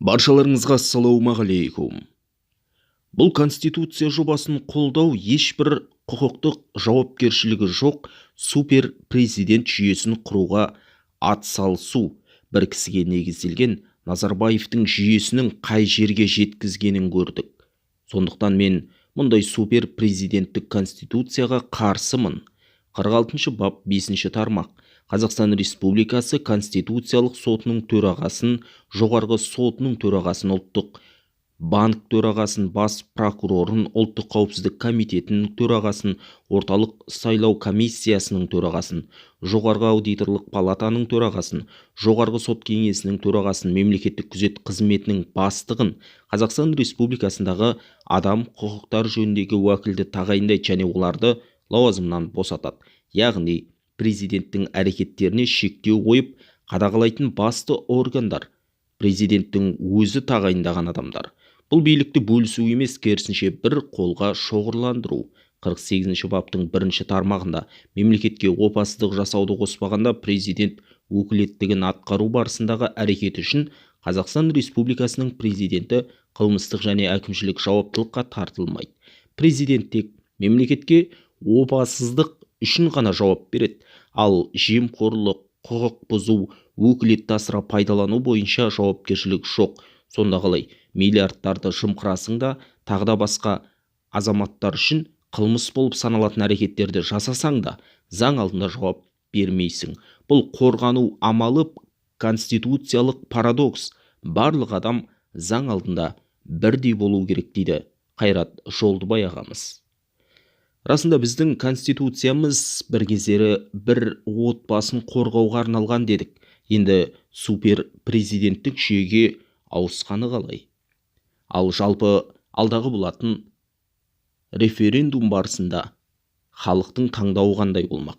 Баршаларыңызға ассалаумағалейкум. Бұл конституция жобасын қолдау ешбір құқықтық жауапкершілігі жоқ супер президент жүйесін құруға атсалысу бір кісіге негізделген Назарбаевтың жүйесінің қай жерге жеткізгенін көрдік. Сондықтан мен мұндай супер президенттік конституцияға қарсымын. 46 бап 5 тармақ. Қазақстан Республикасы Конституциялық сотының төрағасын, жоғарғы сотының төрағасын, ұлттық банк төрағасын, бас прокурорын, ұлттық қауіпсіздік комитетінің төрағасын, орталық сайлау комиссиясының төрағасын, жоғарғы аудиторлық палатаның төрағасын, жоғарғы сот кеңесінің төрағасын, мемлекеттік күзет қызметінің бастығын, Қазақстан Республикасындағы адам құқықтар жөніндегі уәкілді тағайындайды және оларды лауазымынан босатады. Яғни президенттің әрекеттеріне шектеу қойып қадағалайтын басты органдар президенттің өзі тағайындаған адамдар. Бұл билікті бөлісу емес, керісінше бір қолға шоғырландыру. 48 баптың 1 тармағында мемлекетке опасыздық жасауды қоспағанда президент өкілеттігін атқару барысындағы әрекеті үшін Қазақстан Республикасының президенті қылмыстық және әкімшілік жауаптылыққа тартылмайды. Президент тек мемлекетке опасыздық үшін ғана жауап береді, ал жемқорлық, құқық бұзу, өкілетті асыра пайдалану бойынша жауапкершілік жоқ. Сонда қалай миллиардтарды жымқырасың да, тағы да басқа азаматтар үшін қылмыс болып саналатын әрекеттерді жасасаң да, заң алдында жауап бермейсің. Бұл қорғану амалы конституциялық парадокс. Барлық адам заң алдында бірдей болу керек дейді Қайрат Жолдыбай ағамыз. Расында біздің конституциямыз бір кездері бір отбасын қорғауға арналған дедік. Енді супер президенттік жүйеге ауысқаны қалай? Ал жалпы алдағы болатын референдум барысында халықтың таңдауы қандай болмақ?